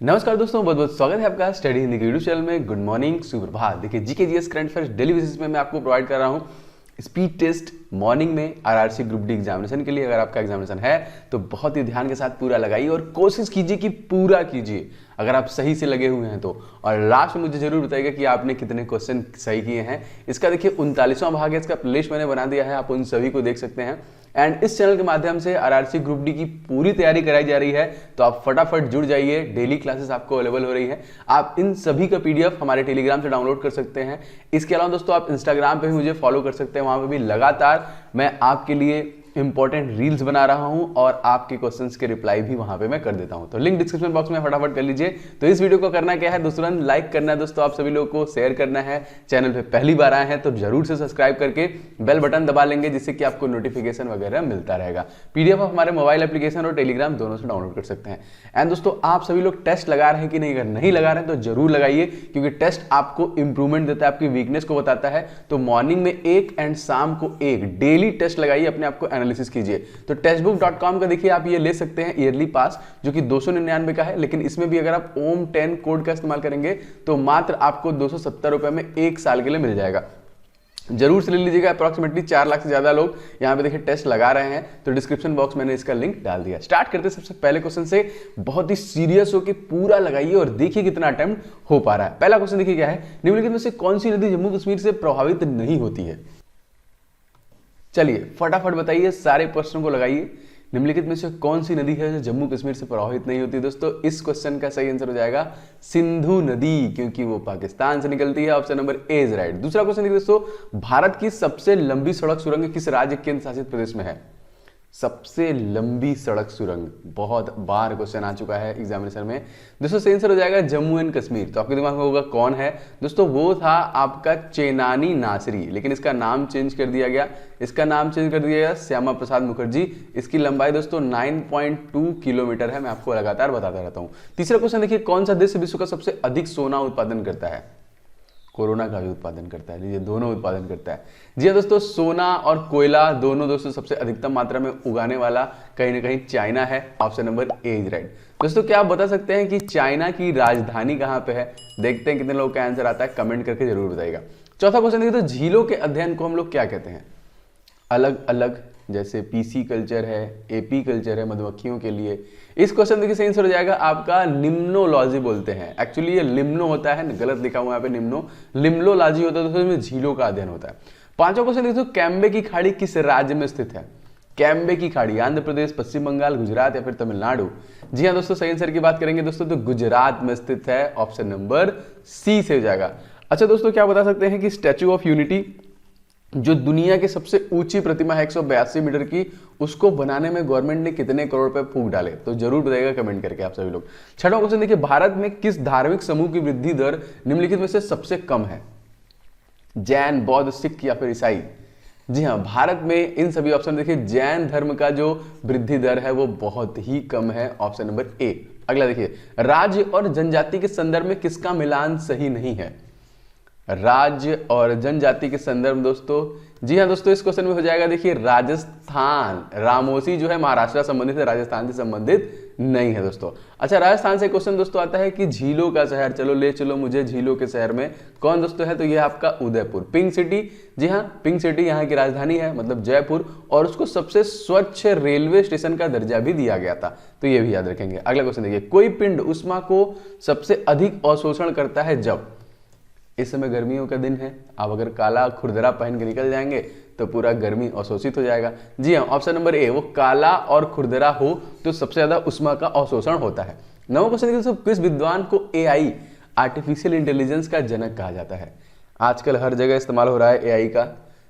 नमस्कार दोस्तों, बहुत बहुत स्वागत है आपका स्टडी हिंदी के यूट्यूब चैनल में। गुड मॉर्निंग, सुप्रभात। देखिए GK GS current affairs daily basis में मैं आपको प्रोवाइड कर रहा हूँ स्पीड टेस्ट मॉर्निंग में आरआरसी ग्रुप डी एग्जामिनेशन के लिए। अगर आपका एग्जामिनेशन है तो बहुत ही ध्यान के साथ पूरा लगाइए और कोशिश कीजिए कि पूरा कीजिए अगर आप सही से लगे हुए हैं तो। और लास्ट में मुझे जरूर बताइएगा कि आपने कितने क्वेश्चन सही किए हैं। इसका देखिए 39वां भाग है, इसका प्लेलिस्ट मैंने बना दिया है, आप उन सभी को देख सकते हैं। एंड इस चैनल के माध्यम से आरआरसी ग्रुप डी की पूरी तैयारी कराई जा रही है, तो आप फटाफट जुड़ जाइए। डेली क्लासेस आपको अवेलेबल हो रही है, आप इन सभी का पीडीएफ हमारे टेलीग्राम से डाउनलोड कर सकते हैं। इसके अलावा दोस्तों आप इंस्टाग्राम पे भी मुझे फॉलो कर सकते हैं, वहां पे भी लगातार मैं आपके लिए इंपॉर्टेंट रील्स बना रहा हूं और आपके क्वेश्चंस के रिप्लाई भी वहां पे मैं कर देता हूं। तो लिंक डिस्क्रिप्शन बॉक्स में फटाफट कर लीजिए। तो इस वीडियो को करना क्या है दोस्तों, लाइक करना है दोस्तों, आप सभी लोगों को शेयर करना है। चैनल पे पहली बार आए हैं तो जरूर से सब्सक्राइब करके बेल बटन दबा लेंगे, जिससे कि आपको नोटिफिकेशन वगैरह मिलता रहेगा। पीडीएफ आप हमारे मोबाइल एप्लीकेशन और टेलीग्राम दोनों से डाउनलोड कर सकते हैं। एंड दोस्तों आप सभी लोग टेस्ट लगा रहे हैं कि नहीं? अगर नहीं लगा रहे हैं तो जरूर लगाइए, क्योंकि टेस्ट आपको इंप्रूवमेंट देता है, आपकी वीकनेस को बताता है। तो मॉर्निंग में एक एंड शाम को एक डेली टेस्ट लगाइए, अपने आप को एनालिसिस कीजिए। तो टेस्टबुक.com का देखिए आप ये ले सकते हैं ईयरली पास, जो कि 299 का है, लेकिन इसमें भी अगर आप ओम 10 कोड का इस्तेमाल करेंगे तो मात्र आपको 270 रुपए में 1 साल के लिए मिल जाएगा। जरूर से ले लीजिएगा। अप्रॉक्सीमेटली 4 लाख से ज्यादा लोग यहाँ पे देखिए टेस्ट लगा रहे हैं, तो डिस्क्रिप्शन बॉक्स मैंने इसका लिंक डाल दिया। स्टार्ट करते हैं सबसे पहले क्वेश्चन से। बहुत ही सीरियस होकर पूरा लगाइए और देखिए कितना अटेम्प्ट हो पा रहा है। पहला क्वेश्चन देखिए क्या है, निम्नलिखित में से कौन सी नदी जम्मू कश्मीर से प्रभावित नहीं होती है? चलिए फटाफट बताइए, सारे प्रश्नों को लगाइए। निम्नलिखित में से कौन सी नदी है जो जम्मू कश्मीर से प्रभावित नहीं होती? दोस्तों इस क्वेश्चन का सही आंसर हो जाएगा सिंधु नदी, क्योंकि वो पाकिस्तान से निकलती है। Option number A is right. दूसरा क्वेश्चन देखिए दोस्तों, भारत की सबसे लंबी सड़क सुरंग किस राज्य केंद्र शासित प्रदेश में है? सबसे लंबी सड़क सुरंग, बहुत बार क्वेश्चन आ चुका है एग्जामिनेशन में। दोस्तों सही आंसर हो जाएगा जम्मू एंड कश्मीर। तो आपके दिमाग में होगा कौन है? दोस्तों वो था आपका चेनानी नासरी, लेकिन इसका नाम चेंज कर दिया गया। इसका नाम चेंज कर दिया गया श्यामा प्रसाद मुखर्जी। इसकी लंबाई दोस्तों 9.2 किलोमीटर है, मैं आपको लगातार बताता रहता हूं। तीसरा क्वेश्चन देखिए, कौन सा देश विश्व का सबसे अधिक सोना उत्पादन करता है? कोरोना का भी उत्पादन करता है, ये दोनों उत्पादन करता है। जी हाँ दोस्तों, सोना और कोयला दोनों दोस्तों सबसे अधिकतम मात्रा में उगाने वाला कहीं ना कहीं चाइना है। Option number A is right. दोस्तों क्या आप बता सकते हैं कि चाइना की राजधानी कहाँ पे है? देखते हैं कितने लोगों का आंसर आता है, कमेंट करके जरूर बताइएगा। चौथा क्वेश्चन देखिए, तो झीलों के अध्ययन को हम लोग क्या कहते हैं? अलग अलग, जैसे पीसी कल्चर है, एपी कल्चर है मधुमक्खियों के लिए। इस क्वेश्चन देखिए सही आंसर हो जाएगा आपका निम्नोलॉजी बोलते हैं। एक्चुअली ये लिम्नो होता है, गलत लिखा हुआ है यहाँ पे निम्नो, लिम्नोलॉजी होता है, तो इसमें झीलों का अध्ययन होता है। पांचवा क्वेश्चन देखिए, कैम्बे की खाड़ी किस राज्य में स्थित है? कैम्बे की खाड़ी आंध्र प्रदेश, पश्चिम बंगाल, गुजरात या फिर तमिलनाडु? जी हाँ दोस्तों, सही आंसर की बात करेंगे दोस्तों तो गुजरात में स्थित है। ऑप्शन नंबर सी से हो जाएगा। अच्छा दोस्तों, क्या बता सकते हैं कि स्टैच्यू ऑफ यूनिटी जो दुनिया की सबसे ऊंची प्रतिमा है 182 मीटर की, उसको बनाने में गवर्नमेंट ने कितने करोड़ रुपए फूंक डाले? तो जरूर बताइएगा कमेंट करके आप सभी लोग। छठवां क्वेश्चन देखिए, भारत में किस धार्मिक समूह की वृद्धि दर निम्नलिखित में से सबसे कम है? जैन, बौद्ध, सिख या फिर ईसाई? जी हाँ, भारत में इन सभी ऑप्शन देखिए जैन धर्म का जो वृद्धि दर है वो बहुत ही कम है। Option number A. अगला देखिए, राज्य और जनजाति के संदर्भ में किसका मिलान सही नहीं है? राज्य और जनजाति के संदर्भ दोस्तों, जी हाँ दोस्तों, इस क्वेश्चन में हो जाएगा देखिए राजस्थान। रामोसी जो है महाराष्ट्र से संबंधित है, राजस्थान से संबंधित नहीं है दोस्तों। अच्छा, राजस्थान से क्वेश्चन दोस्तों आता है कि झीलों का शहर, चलो ले चलो मुझे झीलों के शहर में, कौन दोस्तों है? तो ये आपका उदयपुर, पिंक सिटी। जी हाँ, पिंक सिटी यहाँ की राजधानी है, मतलब जयपुर, और उसको सबसे स्वच्छ रेलवे स्टेशन का दर्जा भी दिया गया था, तो ये भी याद रखेंगे। अगला क्वेश्चन देखिए, कोई पिंड उष्मा को सबसे अधिक अवशोषण करता है जब? इस समय गर्मियों का दिन है, आप अगर काला खुरदरा पहन के निकल जाएंगे तो पूरा गर्मी अवशोषित हो जाएगा। जी हाँ, ऑप्शन नंबर ए, वो काला और खुरदरा हो तो सबसे ज्यादा उष्मा का अवशोषण होता है। नवा क्वेश्चन देखिए, किस विद्वान को एआई आर्टिफिशियल इंटेलिजेंस का जनक कहा जाता है? आजकल हर जगह इस्तेमाल हो रहा है एआई का।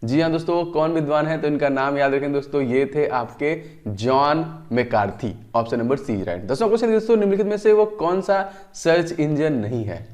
जी हाँ दोस्तों, वो कौन विद्वान है? तो इनका नाम याद रखें दोस्तों, ये थे आपके John McCarthy. Option number C right. 10वां क्वेश्चन दोस्तों, निम्नलिखित में से वो कौन सा सर्च इंजन नहीं है?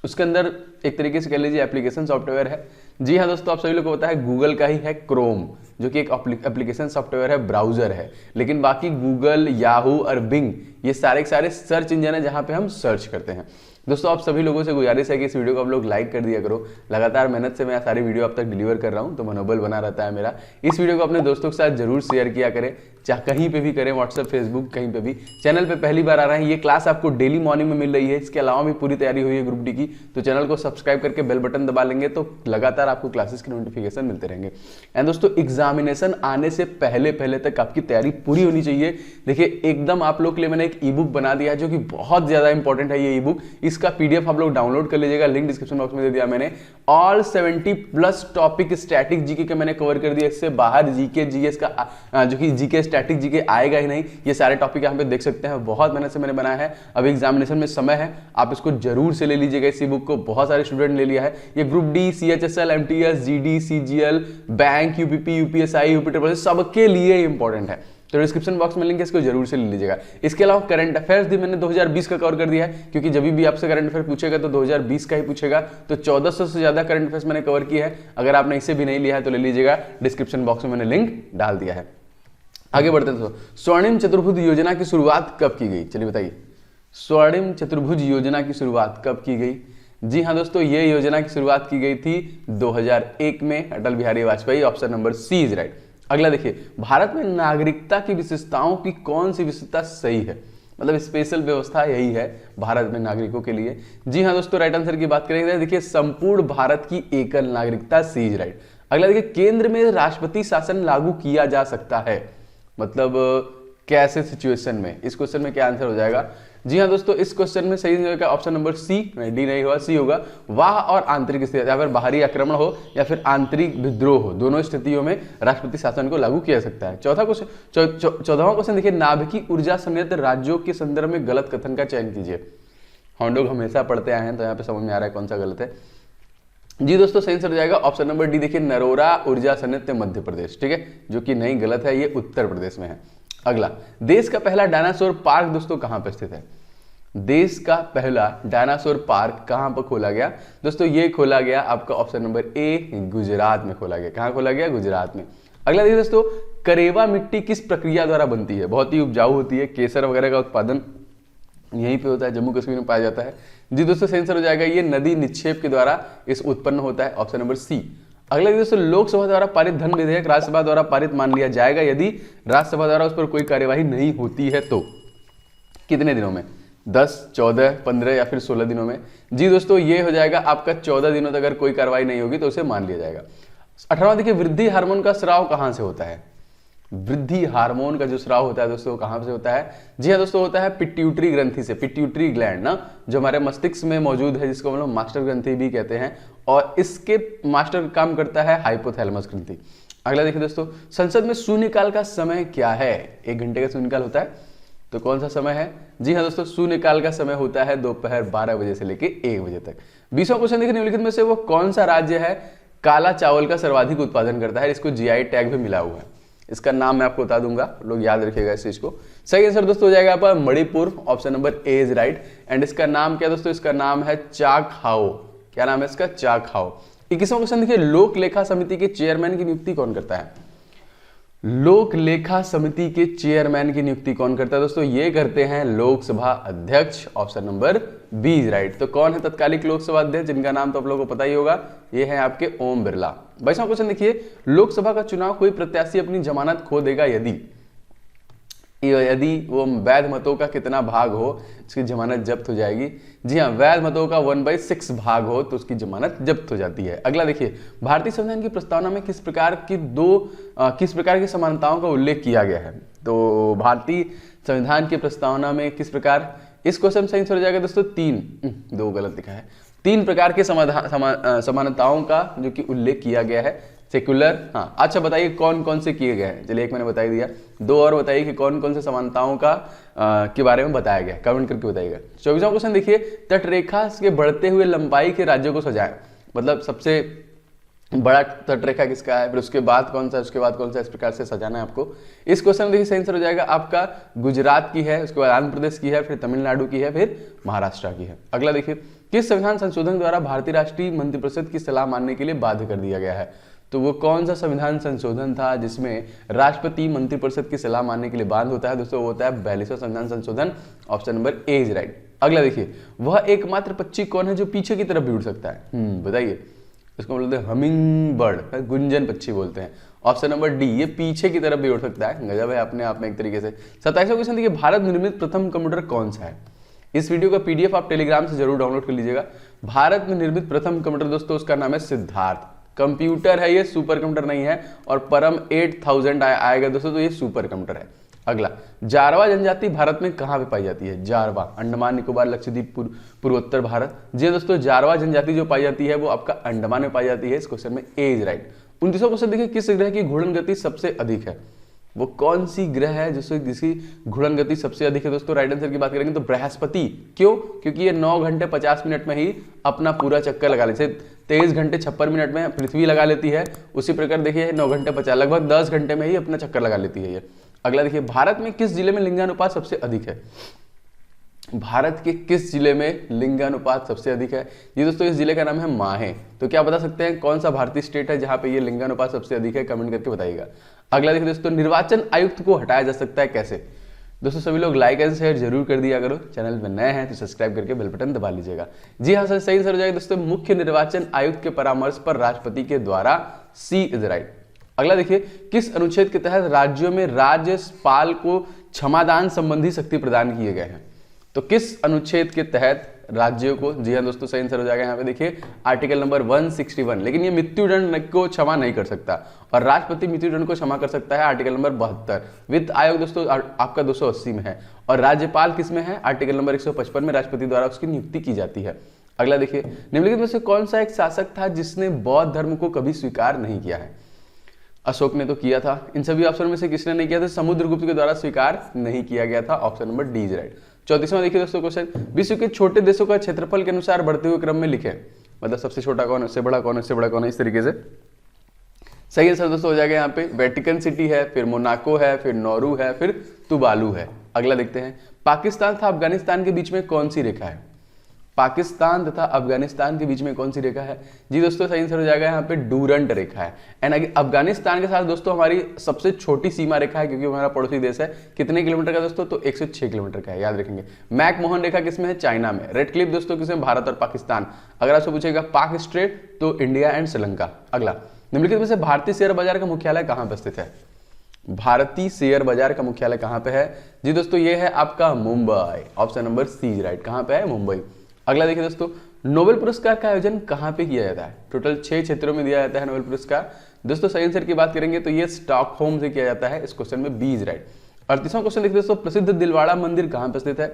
उसके अंदर एक तरीके से कह लीजिए एप्लीकेशन सॉफ्टवेयर है। जी हाँ दोस्तों, आप सभी लोग को पता है गूगल का ही है क्रोम, जो कि एक एप्लीकेशन सॉफ्टवेयर है, ब्राउजर है। लेकिन बाकी गूगल, याहू और बिंग ये सारे के सारे सर्च इंजन है जहाँ पे हम सर्च करते हैं। दोस्तों आप सभी लोगों से गुजारिश है कि इस वीडियो को आप लोग लाइक कर दिया करो। लगातार मेहनत से मैं सारी वीडियो अब तक डिलीवर कर रहा हूँ, तो मनोबल बना रहता है मेरा। इस वीडियो को अपने दोस्तों के साथ जरूर शेयर किया करें, चाहे कहीं पे भी करें, व्हाट्सएप, फेसबुक, कहीं पे भी। चैनल पे पहली बार आ रहे हैं, ये क्लास आपको डेली मॉर्निंग में मिल रही है। इसके अलावा भी पूरी तैयारी हुई है ग्रुप डी की, तो चैनल को सब्सक्राइब करके बेल बटन दबा लेंगे तो लगातार आपको क्लासेस के नोटिफिकेशन मिलते रहेंगे। एंड दोस्तों एग्जामिनेशन आने से पहले तक आपकी तैयारी पूरी होनी चाहिए। देखिए एकदम आप लोग के लिए मैंने एक ई बुक बना दिया है, जो कि बहुत ज्यादा इंपॉर्टेंट है ये ई बुक। इसका पीडीएफ आप लोग डाउनलोड कर लीजिएगा, लिंक डिस्क्रिप्शन बॉक्स में दे दिया मैंने। ऑल 70+ टॉपिक स्टैटिक जीके के मैंने कवर कर दिया। इससे बाहर जीके जीएस का जो कि जीके स्टैटिक जीके आएगा ही नहीं। ये सारे टॉपिक यहाँ पे देख सकते हैं, बहुत मेहनत से मैंने बनाया है। अभी एग्जामिनेशन में समय है, आप इसको जरूर से ले लीजिएगा। इस बुक को बहुत सारे स्टूडेंट ले लिया है। ये group D, CHSL, MTS, GD, CGL, bank, UPP, UPSI, UP सबके लिए इंपॉर्टेंट है। तो डिस्क्रिप्शन बॉक्स में लिंक है, इसको जरूर से ले लीजिएगा। इसके अलावा करंट अफेयर्स भी मैंने 2020 का कवर कर दिया है, क्योंकि जब भी आपसे करंट अफेयर पूछेगा तो 2020 का ही पूछेगा। तो 1400 से ज्यादा करंट अफेयर्स मैंने कवर किया है। अगर आपने इसे भी नहीं लिया है तो ले लीजिएगा, डिस्क्रिप्शन बॉक्स में मैंने लिंक डाल दिया है। आगे बढ़ते हैं दोस्तों, स्वर्णिम चतुर्भुज योजना की शुरुआत कब की गई? चलिए बताइए, स्वर्णिम चतुर्भुज योजना की शुरुआत कब की गई? जी हाँ दोस्तों, ये योजना की शुरुआत की गई थी 2001 में, Atal Bihari Vajpayee. Option number C is right. अगला देखिए, भारत में नागरिकता की विशेषताओं की कौन सी विशेषता सही है? मतलब स्पेशल व्यवस्था यही है भारत में नागरिकों के लिए। जी हाँ दोस्तों, राइट आंसर की बात करेंगे, देखिए संपूर्ण भारत की एकल नागरिकता, सी इज राइट। अगला देखिए, केंद्र में राष्ट्रपति शासन लागू किया जा सकता है, मतलब कैसे सिचुएशन में? इस क्वेश्चन में क्या आंसर हो जाएगा? जी हाँ दोस्तों, इस क्वेश्चन में सही होगा ऑप्शन नंबर सी, डी नहीं होगा, सी होगा। वाह और आंतरिक स्थिति, या फिर बाहरी आक्रमण हो या फिर आंतरिक विद्रोह हो, दोनों स्थितियों में राष्ट्रपति शासन को लागू किया जा सकता है। चौथा क्वेश्चन, 14वां क्वेश्चन देखिए, नाभिकीय ऊर्जा संयंत्र राज्यों के संदर्भ में गलत कथन का चयन कीजिए। हम लोग हमेशा पढ़ते आए हैं, तो यहाँ पे समझ में आ रहा है कौन सा गलत है। जी दोस्तों, सही आंसर हो जाएगा ऑप्शन नंबर डी, देखिए नरोरा ऊर्जा संयंत्र मध्य प्रदेश, ठीक है, जो कि नहीं, गलत है, ये उत्तर प्रदेश में है। अगला, देश का पहला डायनासोर पार्क दोस्तों कहां पर स्थित है? देश का पहला डायनासोर पार्क कहां पर खोला गया? दोस्तों ये खोला गया आपका ऑप्शन नंबर ए, गुजरात में खोला गया। कहां खोला गया? गुजरात में। अगला देखिए दोस्तों, करेवा मिट्टी किस प्रक्रिया द्वारा बनती है? बहुत ही उपजाऊ होती है, केसर वगैरह का उत्पादन यहीं पे होता है, जम्मू कश्मीर में पाया जाता है। जी दोस्तों, सही आंसर हो जाएगा, ये नदी निक्षेप के द्वारा इस उत्पन्न होता है, ऑप्शन नंबर सी। अगला दोस्तों, लोकसभा द्वारा पारित धन विधेयक राज्यसभा द्वारा पारित मान लिया जाएगा यदि राज्यसभा द्वारा उस पर कोई कार्यवाही नहीं होती है तो? कितने दिनों में? 10, 14, 15 या फिर 16 दिनों में? जी दोस्तों, ये हो जाएगा आपका 14 दिनों तक अगर कोई कार्रवाई नहीं होगी तो उसे मान लिया जाएगा। 18वां देखिए, वृद्धि हार्मोन का स्राव कहां से होता है? वृद्धि हार्मोन का जो स्राव होता है दोस्तों कहां से होता है? जी हाँ दोस्तों, होता है पिट्यूटरी ग्रंथि से। पिट्यूटरी ग्लैंड ना, जो हमारे मस्तिष्क में मौजूद है, जिसको हम लोग मास्टर ग्रंथि भी कहते हैं, और इसके मास्टर काम करता है हाइपोथैलेमस ग्रंथि। अगला देखिए दोस्तों, संसद में शून्यकाल का समय क्या है? 1 घंटे का शून्यकाल होता है, तो कौन सा समय है? जी हाँ दोस्तों, शून्यकाल का समय होता है दोपहर 12 बजे से लेकर 1 बजे तक। 20वां क्वेश्चन देखिए, निम्नलिखित में से वो कौन सा राज्य है काला चावल का सर्वाधिक उत्पादन करता है? इसको जीआई टैग भी मिला हुआ है। इसका नाम मैं आपको बता दूंगा, लोग याद रखिएगा इस चीज को। सही आंसर दोस्तों हो जाएगा आपका Manipur, option number A is right. And इसका नाम क्या दोस्तों? इसका नाम है चाकहाओ। क्या नाम है इसका? चाकहाओ। 21वां क्वेश्चन देखिए, लोक लेखा समिति के चेयरमैन की नियुक्ति कौन करता है? लोक लेखा समिति के चेयरमैन की नियुक्ति कौन करता है दोस्तों? ये करते हैं लोकसभा अध्यक्ष, option number B is right. तो कौन है तत्कालिक लोकसभा अध्यक्ष, जिनका नाम तो आप लोगों को पता ही होगा? ये है आपके ओम बिरला। 22वां क्वेश्चन देखिए, लोकसभा का चुनाव कोई प्रत्याशी अपनी जमानत खो देगा यदि वो वैध मतों का कितना भाग हो उसकी जमानत जब्त हो जाएगी? जी हाँ, वैध मतों का 1/6 भाग हो तो उसकी जमानत जब्त हो जाती है। अगला देखिए, भारतीय संविधान की प्रस्तावना में किस प्रकार की समानताओं का उल्लेख किया गया है? तो भारतीय संविधान की प्रस्तावना में किस प्रकार, इस क्वेश्चन सही हो जाएगा दोस्तों 2 गलत लिखा है। 3 प्रकार के समानताओं का जो कि उल्लेख किया गया है। सेक्युलर, हाँ अच्छा बताइए कौन कौन से किए गए हैं? चलिए एक मैंने बता दिया, 2 और बताइए कि कौन कौन से समानताओं का के बारे में बताया गया, कमेंट करके बताइएगा। 24वां क्वेश्चन देखिए, तटरेखा के बढ़ते हुए लंबाई के राज्यों को सजाएं। मतलब सबसे बड़ा तटरेखा किसका है, फिर उसके बाद कौन सा, उसके बाद कौन सा, इस प्रकार से सजाना है आपको। इस क्वेश्चन में देखिए सही आंसर हो जाएगा आपका गुजरात की है, उसके बाद आंध्र प्रदेश की है, फिर तमिलनाडु की है, फिर महाराष्ट्र की है। अगला देखिए, किस संविधान संशोधन द्वारा भारतीय राष्ट्रीय मंत्रिपरिषद की सलाह मानने के लिए बाध्य कर दिया गया है। तो वो कौन सा संविधान संशोधन था जिसमें राष्ट्रपति मंत्रिपरिषद की सलाह मानने के लिए बाध्य होता है दोस्तों, वो होता है 42वां संविधान संशोधन। Option number A is right. अगला देखिए, वह एकमात्र पक्षी कौन है जो पीछे की तरफ भी उड़ सकता है, बताइए। इसको बोलते हैं हमिंग बर्ड, गुंजन पक्षी बोलते हैं। ऑप्शन नंबर डी, ये पीछे की तरफ भी उड़ सकता है। गजब है अपने आप में एक तरीके से। 27वां क्वेश्चन देखिए, भारत निर्मित प्रथम कंप्यूटर कौन सा है। इस वीडियो का पीडीएफ आप टेलीग्राम से जरूर डाउनलोड कर लीजिएगा। भारत में निर्मित प्रथम कंप्यूटर दोस्तों, उसका नाम है सिद्धार्थ। कंप्यूटर है ये, सुपर कंप्यूटर नहीं है। और परम 8000 आएगा दोस्तों, तो ये सुपर कंप्यूटर है। अगला, जारवा जनजाति भारत में कहां पे पाई जाती है। जारवा, अंडमान निकोबार लक्षद्वीप पूर्वोत्तर भारत। जी दोस्तों, जारवा जनजाति जो पाई जाती है वो आपका अंडमान में पाई जाती है। इस क्वेश्चन में ए इज राइट। 29वां क्वेश्चन देखिए, किस ग्रह की घूर्णन गति सबसे अधिक है। वो कौन सी ग्रह है जिसकी घूर्णन गति सबसे अधिक है दोस्तों। राइट आंसर की बात करेंगे तो बृहस्पति। क्यों, क्योंकि ये 9 घंटे 50 मिनट में ही अपना पूरा चक्कर लगा लेते हैं। 23 घंटे 56 मिनट में पृथ्वी लगा लेती है, उसी प्रकार देखिए 9 घंटे 50, लगभग 10 घंटे में ही अपना चक्कर लगा लेती है ये। अगला देखिए, भारत में किस जिले में लिंगानुपात सबसे अधिक है। भारत के किस जिले में लिंगानुपात सबसे अधिक है। ये दोस्तों इस जिले का नाम है माहे। तो क्या बता सकते हैं कौन सा भारतीय स्टेट है जहां पे ये लिंगानुपात सबसे अधिक है, कमेंट करके बताइएगा। अगला देखिए दोस्तों, निर्वाचन आयुक्त को हटाया जा सकता है कैसे। दोस्तों सभी लोग लाइक एंड शेयर जरूर कर दिया करो। चैनल में नए हैं तो सब्सक्राइब करके बेल बटन दबा लीजिएगा। जी हाँ सर, सही आंसर हो जाएगा दोस्तों, मुख्य निर्वाचन आयुक्त के परामर्श पर राष्ट्रपति के द्वारा। सी इज राइट। अगला देखिए, किस अनुच्छेद के तहत राज्यों में राज्यपाल को क्षमादान संबंधी शक्ति प्रदान किए गए हैं। तो किस अनुच्छेद के तहत राज्यों को, जी हाँ दोस्तों सही आंसर हो जाएगा यहाँ पे देखिए आर्टिकल नंबर 161। लेकिन ये मृत्युदंड को क्षमा नहीं कर सकता और राष्ट्रपति मृत्युदंड को क्षमा कर सकता है आर्टिकल नंबर 72। वित्त आयोग दोस्तों आपका 280 में है और राज्यपाल किस में है, आर्टिकल नंबर 155 में राष्ट्रपति द्वारा उसकी नियुक्ति की जाती है। अगला देखिए, निम्नलिखित में से कौन सा एक शासक था जिसने बौद्ध धर्म को कभी स्वीकार नहीं किया है। अशोक ने तो किया था। इन सभी ऑप्शन में से किसने नहीं किया था, समुद्रगुप्त के द्वारा स्वीकार नहीं किया गया था। Option number D is right. 34वां देखिए दोस्तों क्वेश्चन, विश्व के छोटे देशों का क्षेत्रफल के अनुसार बढ़ते हुए क्रम में लिखें। मतलब सबसे छोटा कौन है, उससे बड़ा कौन है, उससे बड़ा कौन है, इस तरीके से। सही आंसर दोस्तों हो जाएगा यहाँ पे वेटिकन सिटी है, फिर मोनाको है, फिर नौरू है, फिर तुबालू है। अगला देखते हैं, पाकिस्तान तथा अफगानिस्तान के बीच में कौन सी रेखा है। पाकिस्तान तथा अफगानिस्तान के बीच में कौन सी रेखा है। जी दोस्तों सही आंसर हो जाएगा यहाँ पे डूरंट रेखा है। एंड अफगानिस्तान के साथ दोस्तों हमारी सबसे छोटी सीमा रेखा है क्योंकि हमारा पड़ोसी देश है। कितने किलोमीटर का दोस्तों, तो 106 किलोमीटर का है, याद रखेंगे। मैक मोहन रेखा किसमें है, चाइना में। रेड क्लिफ दोस्तों किसमें, भारत और पाकिस्तान। अगर आपसे पूछेगा पाक स्ट्रेट तो इंडिया एंड श्रीलंका। अगला, निम्नलिखित में से भारतीय शेयर बाजार का मुख्यालय कहाँ पर स्थित है। भारतीय शेयर बाजार का मुख्यालय कहाँ पे है। जी दोस्तों ये है आपका Mumbai. Option number C right. कहाँ पे है, मुंबई। अगला देखिए दोस्तों, नोबेल पुरस्कार का आयोजन कहाँ पे किया जाता है। टोटल 6 क्षेत्रों में दिया जाता है नोबेल पुरस्कार। दोस्तों सही आंसर की बात करेंगे तो ये स्टॉकहोम से किया जाता है। इस क्वेश्चन में बी इज राइट। 38वां क्वेश्चन देखिए दोस्तों, प्रसिद्ध दिलवाड़ा मंदिर कहाँ पे स्थित है।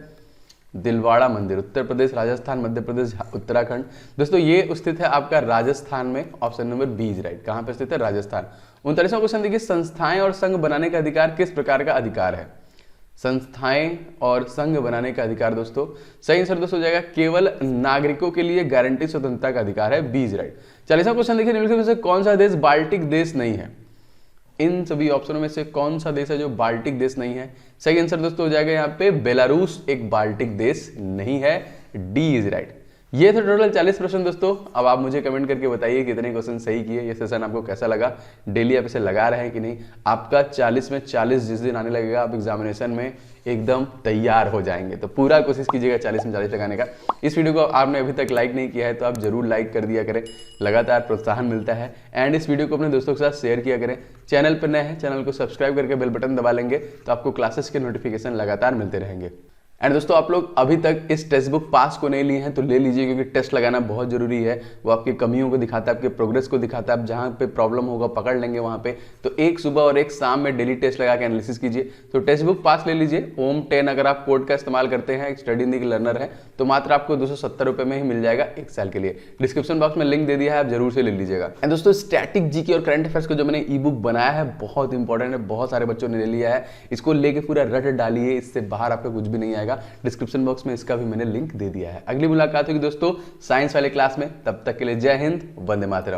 दिलवाड़ा मंदिर उत्तर प्रदेश, राजस्थान, मध्य प्रदेश, उत्तराखंड। दोस्तों ये स्थित है आपका राजस्थान में। Option number B is right. कहाँ पे स्थित है, राजस्थान। 39वां क्वेश्चन देखिए, संस्थाएं और संघ बनाने का अधिकार किस प्रकार का अधिकार है। संस्थाएं और संघ बनाने का अधिकार दोस्तों सही आंसर दोस्तों हो जाएगा केवल नागरिकों के लिए गारंटी स्वतंत्रता का अधिकार है। B is right. 40वां क्वेश्चन देखिए, निम्नलिखित में से कौन सा देश बाल्टिक देश नहीं है। इन सभी ऑप्शनों में से कौन सा देश है जो बाल्टिक देश नहीं है। सही आंसर दोस्तों हो जाएगा यहाँ पे बेलारूस एक बाल्टिक देश नहीं है। D is right. ये थे टोटल 40 प्रश्न दोस्तों। अब आप मुझे कमेंट करके बताइए कितने क्वेश्चन सही किए। ये सेशन आपको कैसा लगा, डेली आप इसे लगा रहे हैं कि नहीं। आपका 40 में 40 जिस दिन आने लगेगा आप एग्जामिनेशन में एकदम तैयार हो जाएंगे। तो पूरा कोशिश कीजिएगा 40 में 40 लगाने का। इस वीडियो को आपने अभी तक लाइक नहीं किया है तो आप जरूर लाइक कर दिया करें, लगातार प्रोत्साहन मिलता है। एंड इस वीडियो को अपने दोस्तों के साथ शेयर किया करें। चैनल पर नए हैं, चैनल को सब्सक्राइब करके बेल बटन दबा लेंगे तो आपको क्लासेस के नोटिफिकेशन लगातार मिलते रहेंगे। एंड दोस्तों आप लोग अभी तक इस टेक्स्ट बुक पास को नहीं लिए हैं तो ले लीजिए, क्योंकि टेस्ट लगाना बहुत जरूरी है। वो आपकी कमियों को दिखाता है, आपके प्रोग्रेस को दिखाता है। आप जहाँ पे प्रॉब्लम होगा पकड़ लेंगे वहाँ पे। तो एक सुबह और एक शाम में डेली टेस्ट लगा के एनालिसिस कीजिए। तो टेक्स्ट बुक पास ले लीजिए। ओम 10 अगर आप कोड का इस्तेमाल करते हैं, स्टडी इन दी लर्नर है, तो मात्र आपको 270 रुपये में ही मिल जाएगा 1 साल के लिए। डिस्क्रिप्शन बॉक्स में लिंक दे दिया है, आप जरूर से ले लीजिएगा। एंड दोस्तों स्टैटिक जीके और करंट अफेयर्स को जो मैंने ई बुक बनाया है बहुत इंपॉर्टेंट है, बहुत सारे बच्चों ने ले लिया है। इसको लेके पूरा रट डालिए, इससे बाहर आपका कुछ भी नहीं आएगा। डिस्क्रिप्शन बॉक्स में इसका भी मैंने लिंक दे दिया है। अगली मुलाकात होगी दोस्तों साइंस वाले क्लास में। तब तक के लिए जय हिंद, वंदे मातरम।